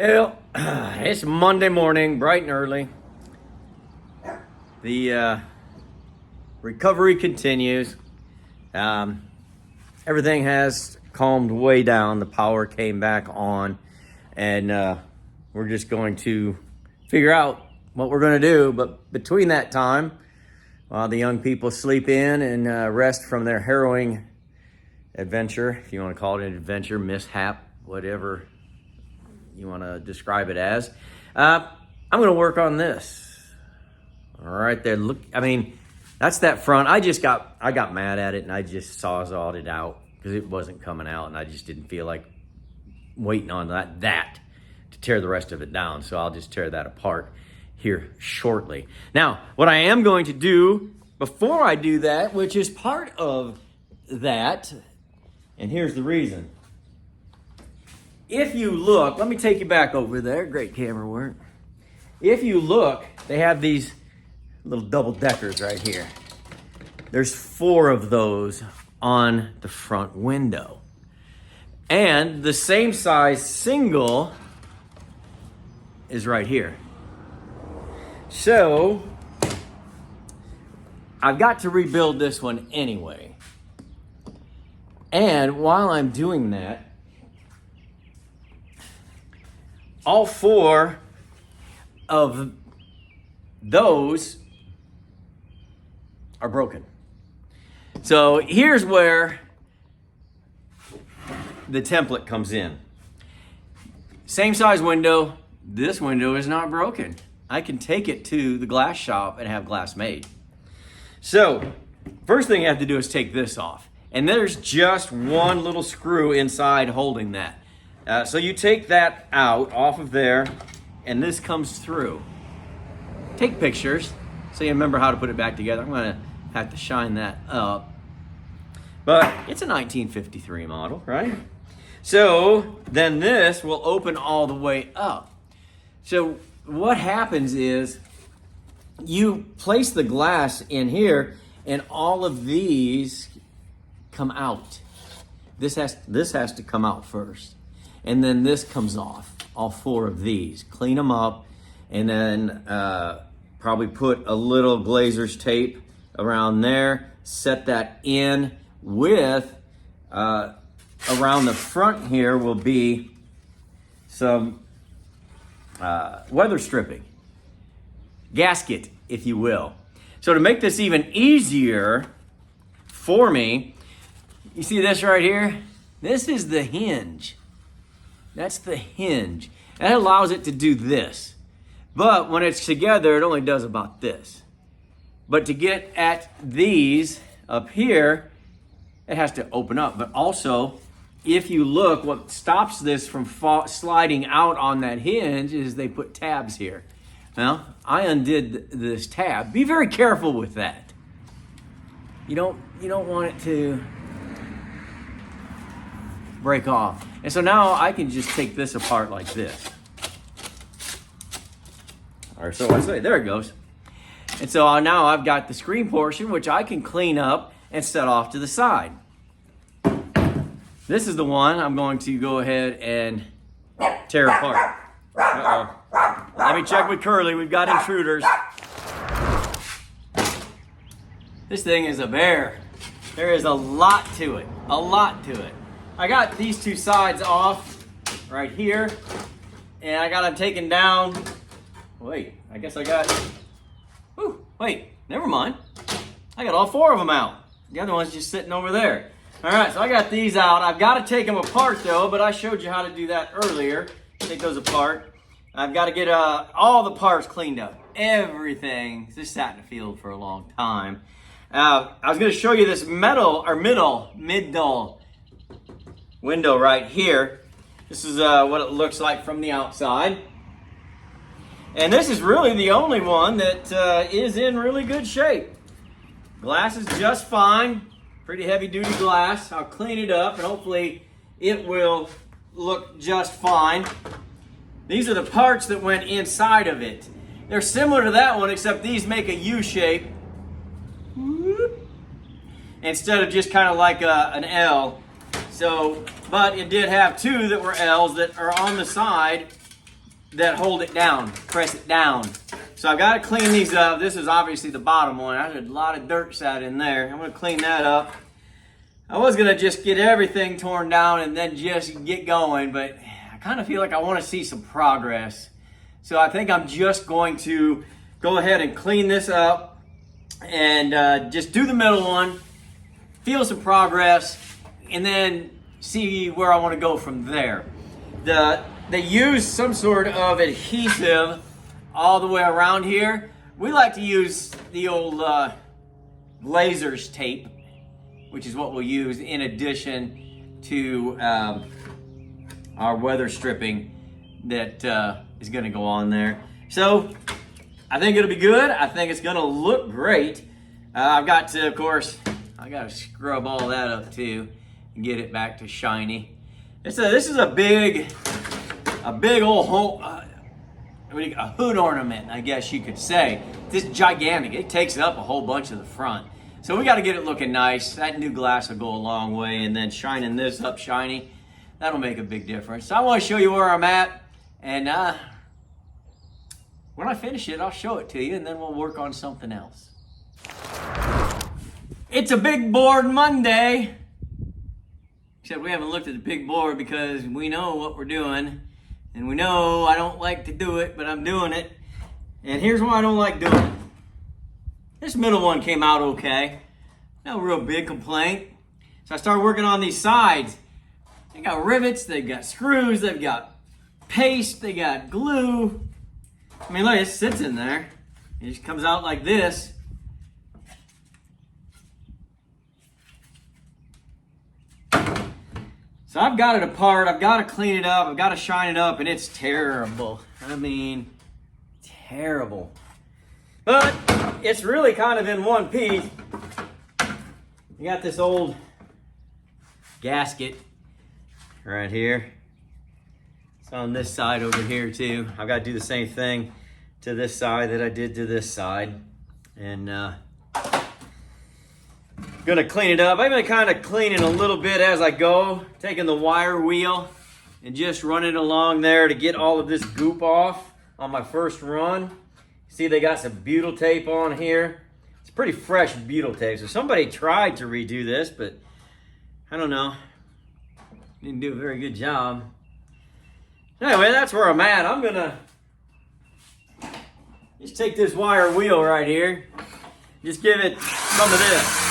Well, it's Monday morning, bright and early. The recovery continues. Everything has calmed way down. The power came back on, and we're just going to figure out what we're going to do. But between that time, while the young people sleep in and rest from their harrowing adventure, if you want to call it an adventure, mishap, whatever you want to describe it as, I'm going to work on this. All right there. Look, I mean, that's that front. I got mad at it and I just sawzalled it out because it wasn't coming out and I just didn't feel like waiting on that to tear the rest of it down. So I'll just tear that apart here shortly. Now, what I am going to do before I do that, which is part of that, and here's the reason. If you look, let me take you back over there. Great camera work. If you look, they have these little double deckers right here. There's 4 of those on the front window. And the same size single is right here. So I've got to rebuild this one anyway. And while I'm doing that, all 4 of those are broken. So here's where the template comes in. Same size window. This window is not broken. I can take it to the glass shop and have glass made. So first thing you have to do is take this off. And there's just one little screw inside holding that. So you take that out off of there, and this comes through. Take pictures so you remember how to put it back together. I'm going to have to shine that up. But it's a 1953 model, right? So then this will open all the way up. So what happens is you place the glass in here, and all of these come out. This has to come out first. And then this comes off, all 4 of these. Clean them up, and then probably put a little glazer's tape around there. Set that in with, around the front here will be some weather stripping. Gasket, if you will. So to make this even easier for me, you see this right here? This is the hinge. That's the hinge. That allows it to do this. But when it's together, it only does about this. But to get at these up here, it has to open up. But also, if you look, what stops this from sliding out on that hinge is they put tabs here. Well, I undid this tab. Be very careful with that. You don't want it to break off. And so now I can just take this apart like this. Or so I say, there it goes. And so now I've got the screen portion, which I can clean up and set off to the side. This is the one I'm going to go ahead and tear apart. Uh-oh. Let me check with Curly. We've got intruders. This thing is a bear. There is a lot to it. A lot to it. I got these 2 sides off right here, and I got them taken down. Wait, I guess I got, wait, never mind. I got all 4 of them out. The other one's just sitting over there. All right, so I got these out. I've got to take them apart though, but I showed you how to do that earlier. Take those apart. I've got to get all the parts cleaned up. Everything. This sat in the field for a long time. I was going to show you this middle window right here. This is what it looks like from the outside. And this is really the only one that is in really good shape. Glass is just fine. Pretty heavy duty glass. I'll clean it up and hopefully it will look just fine. These are the parts that went inside of it. They're similar to that one, except these make a U shape. Instead of just kind of like an L. So, but it did have 2 that were L's that are on the side that hold it down, press it down. So I've got to clean these up. This is obviously the bottom one. There's a lot of dirt sat in there. I'm going to clean that up. I was going to just get everything torn down and then just get going, but I kind of feel like I want to see some progress. So I think I'm just going to go ahead and clean this up and just do the middle one, feel some progress, and then see where I want to go from there. They use some sort of adhesive all the way around here. We like to use the old lasers tape, which is what we'll use in addition to our weather stripping that is going to go on there. So I think it'll be good. I think it's going to look great. I've got to, of course, I got to scrub all that up too and get it back to shiny. This is a big old home, a hood ornament, I guess you could say. This gigantic. It takes up a whole bunch of the front. So we got to get it looking nice. That new glass will go a long way, and then shining this up shiny, that'll make a big difference. So I want to show you where I'm at, and when I finish it, I'll show it to you, and then we'll work on something else. It's a big board Monday. Except we haven't looked at the big board because we know what we're doing. And we know I don't like to do it, but I'm doing it. And here's why I don't like doing it. This middle one came out okay. No real big complaint. So I started working on these sides. They got rivets, they've got screws, they've got paste, they got glue. I mean, look, it sits in there. It just comes out like this. So I've got it apart, I've got to clean it up, I've got to shine it up, and it's terrible. I mean, terrible. But it's really kind of in one piece. You got this old gasket right here. It's on this side over here too. I've got to do the same thing to this side that I did to this side. And gonna clean it up. I've been kind of cleaning a little bit as I go, taking the wire wheel and just running along there to get all of this goop off on my first run. See, they got some butyl tape on here. It's pretty fresh butyl tape. So somebody tried to redo this, but I don't know. Didn't do a very good job. Anyway, that's where I'm at. I'm gonna just take this wire wheel right here. Just give it some of this.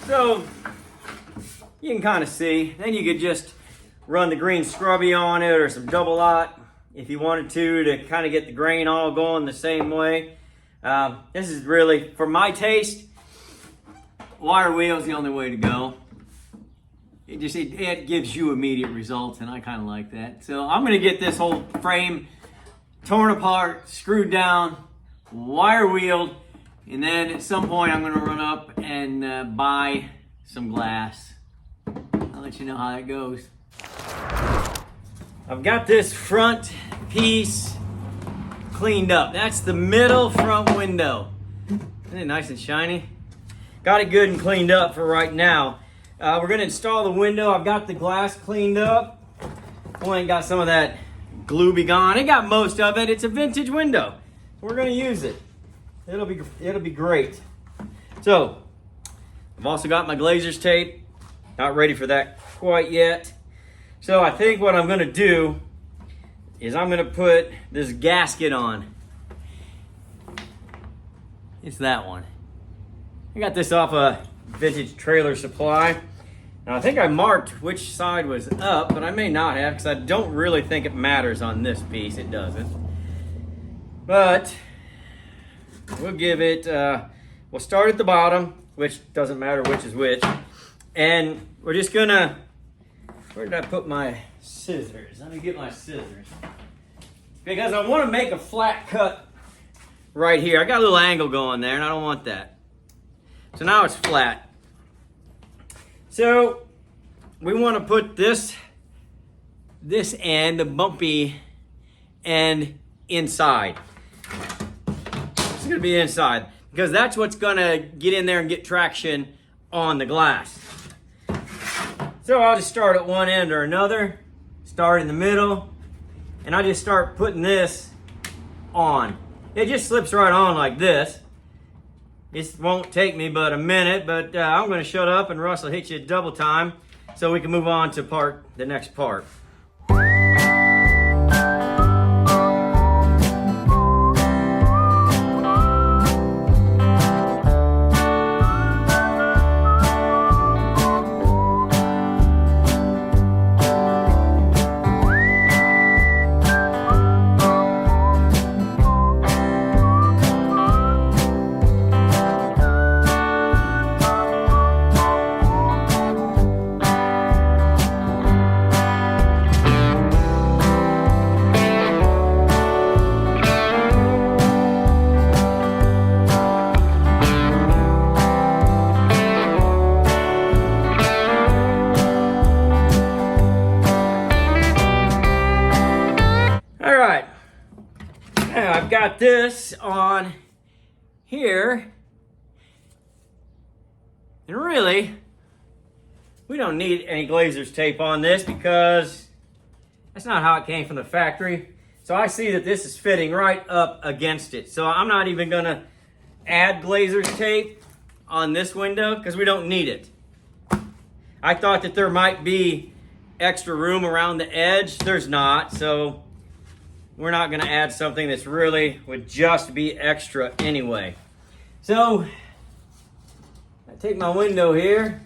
So you can kind of see. Then you could just run the green scrubby on it or some double lot if you wanted to kind of get the grain all going the same way. This is really, for my taste, wire wheel is the only way to go. It gives you immediate results, and I kind of like that. So I'm going to get this whole frame torn apart, screwed down, wire wheeled, and then at some point I'm going to run up and buy some glass. I'll let you know how that goes. I've got this front piece cleaned up. That's the middle front window. Isn't it nice and shiny? Got it good and cleaned up for right now. We're going to install the window. I've got the glass cleaned up. Only got some of that glue be gone. It got most of it. It's a vintage window. We're going to use it. It'll be great. So, I've also got my glazer's tape. Not ready for that quite yet. So I think what I'm going to do is I'm going to put this gasket on. It's that one. I got this off a vintage trailer supply. Now I think I marked which side was up, but I may not have because I don't really think it matters on this piece. It doesn't. But we'll give it, we'll start at the bottom, which doesn't matter which is which. And we're just gonna, where did I put my scissors? Let me get my scissors. Because I want to make a flat cut right here. I got a little angle going there and I don't want that. So now it's flat. So we want to put this end, the bumpy end, inside. It's gonna be inside because that's what's gonna get in there and get traction on the glass. So I'll just start at one end or another, start in the middle, and I just start putting this on. It just slips right on like this. This won't take me but a minute, but I'm gonna shut up and Russ will hit you a double time so we can move on to the next part. I've got this on here, and really, we don't need any glazer's tape on this because that's not how it came from the factory. So I see that this is fitting right up against it. So I'm not even gonna add glazer's tape on this window because we don't need it. I thought that there might be extra room around the edge. There's not, so we're not gonna add something that's really would just be extra anyway. So I take my window here.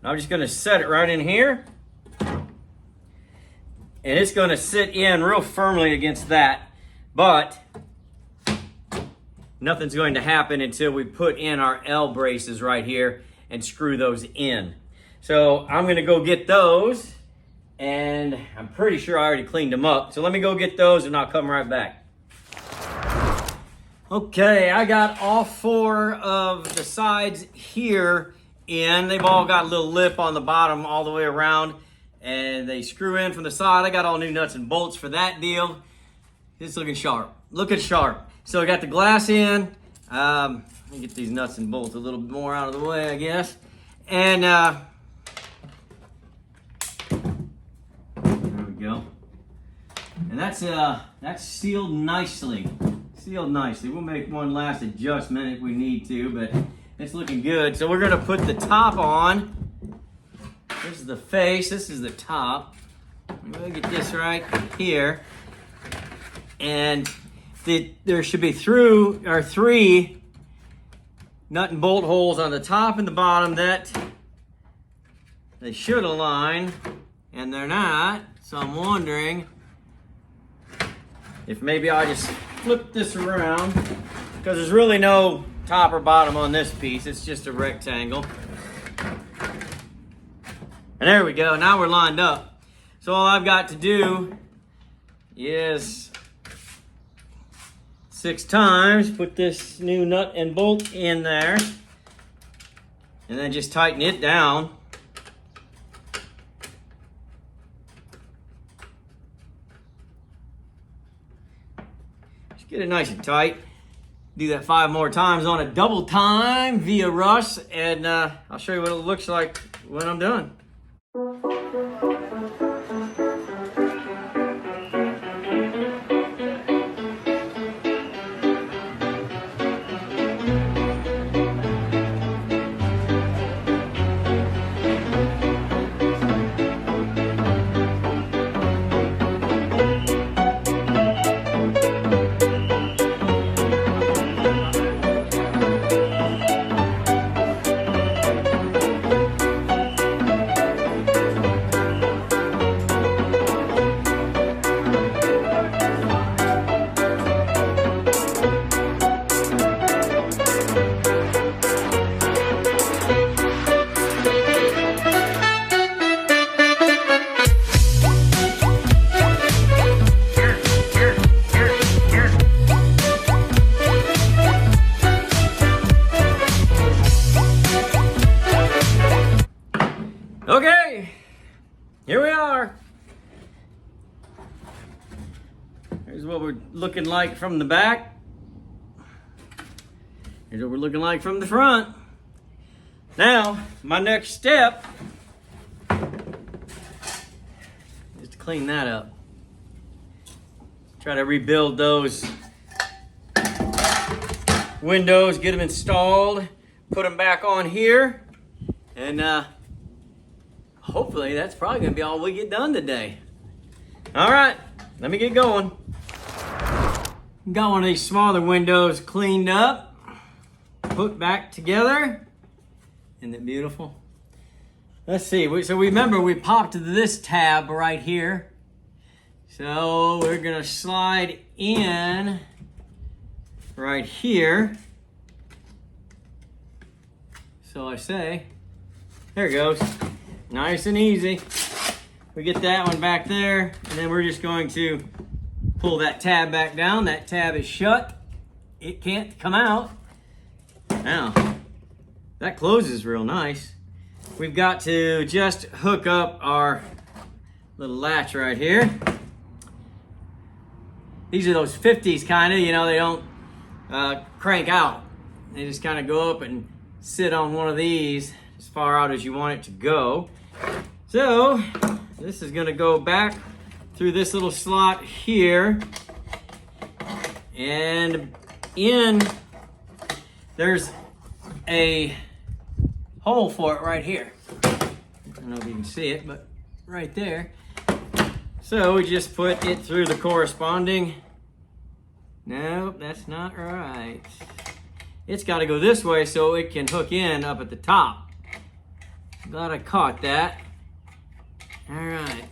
I'm just gonna set it right in here. And it's gonna sit in real firmly against that, but nothing's going to happen until we put in our L braces right here and screw those in. So I'm gonna go get those, and I'm pretty sure I already cleaned them up. So let me go get those and I'll come right back. Okay, I got all 4 of the sides here in. They've all got a little lip on the bottom all the way around, and they screw in from the side. I got all new nuts and bolts for that deal. It's looking sharp, looking sharp. So I got the glass in. Let me get these nuts and bolts a little bit more out of the way, I guess. And there we go. And that's sealed nicely. Sealed nicely. We'll make one last adjustment if we need to, but it's looking good. So we're gonna put the top on. This is the face, this is the top. I'm gonna get this right here. And there should be 3 nut and bolt holes on the top and the bottom that they should align, and they're not. So I'm wondering if maybe I just flip this around, because there's really no top or bottom on this piece. It's just a rectangle. And there we go. Now we're lined up. So all I've got to do is 6 times put this new nut and bolt in there, and then just tighten it down. Just get it nice and tight. Do that 5 more times on a double time via Russ, and I'll show you what it looks like when I'm done. Here's what we're looking like from the back. Here's what we're looking like from the front. Now, my next step is to clean that up. Try to rebuild those windows, get them installed, put them back on here, and hopefully that's probably gonna be all we get done today. All right, let me get going. Got one of these smaller windows cleaned up, put back together. Isn't it beautiful? Let's see, so remember we popped this tab right here. So we're gonna slide in right here. So I say, there it goes. Nice and easy. We get that one back there, and then we're just going to pull that tab back down. That tab is shut. It can't come out. Now, that closes real nice. We've got to just hook up our little latch right here. These are those 50s kind of, you know, they don't crank out. They just kind of go up and sit on one of these as far out as you want it to go. So, this is gonna go back through this little slot here. And there's a hole for it right here. I don't know if you can see it, but right there. So we just put it through the corresponding. Nope, that's not right. It's got to go this way so it can hook in up at the top. Glad I caught that. All right.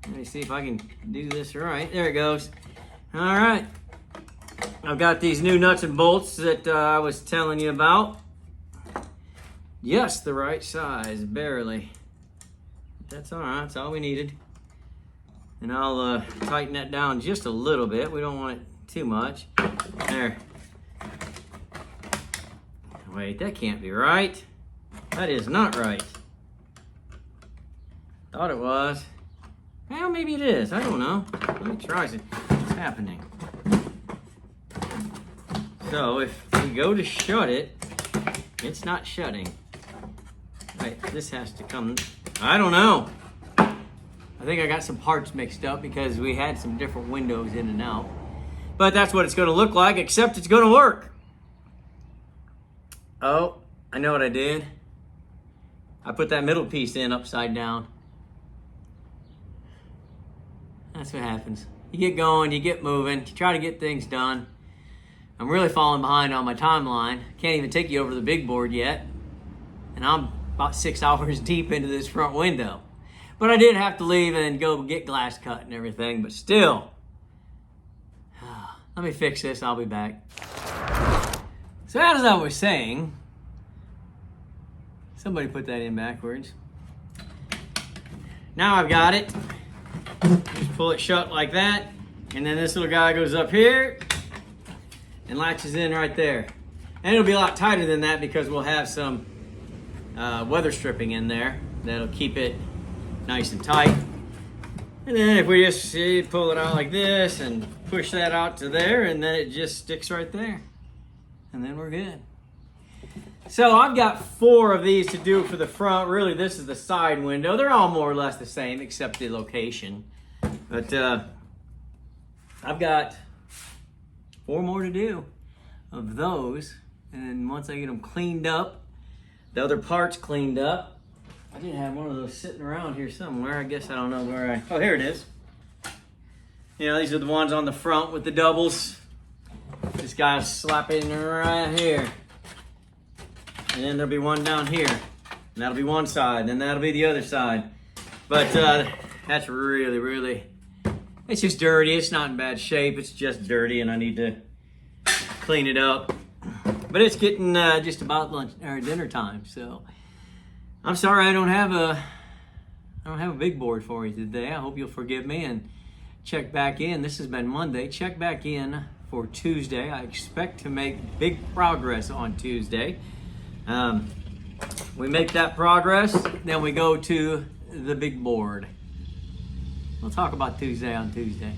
Let me see if I can do this right. There it goes. All right. I've got these new nuts and bolts that I was telling you about. Yes, the right size, barely. That's all right, that's all we needed. And I'll tighten that down just a little bit. We don't want it too much. There. Wait, that can't be right. That is not right. Thought it was. Well, maybe it is, I don't know. Let me try it. What's happening? So if we go to shut it, it's not shutting. Right, this has to come, I don't know. I think I got some parts mixed up because we had some different windows in and out. But that's what it's gonna look like, except it's gonna work. Oh, I know what I did. I put that middle piece in upside down. That's what happens. You get going, you get moving, you try to get things done. I'm really falling behind on my timeline. Can't even take you over the big board yet. And I'm about 6 hours deep into this front window. But I did have to leave and go get glass cut and everything, but still. Let me fix this, I'll be back. So as I was saying, somebody put that in backwards. Now I've got it. Just pull it shut like that. And then this little guy goes up here and latches in right there. And it'll be a lot tighter than that because we'll have some weather stripping in there that'll keep it nice and tight. And then if we just pull it out like this and push that out to there, and then it just sticks right there. And then we're good. So I've got 4 of these to do for the front. Really, this is the side window. They're all more or less the same except the location. But I've got 4 more to do of those. And then once I get them cleaned up, the other parts cleaned up, I did have one of those sitting around here somewhere. I guess I don't know where I... Oh, here it is. You know, these are the ones on the front with the doubles. This guy's slapping right here. And then there'll be one down here. And that'll be one side. And then that'll be the other side. But that's really, really... It's just dirty. It's not in bad shape. It's just dirty and I need to clean it up. But it's getting just about lunch or dinner time, so... I'm sorry I don't have a big board for you today. I hope you'll forgive me and check back in. This has been Monday. Check back in for Tuesday. I expect to make big progress on Tuesday. We make that progress, then we go to the big board. We'll talk about Tuesday on Tuesday.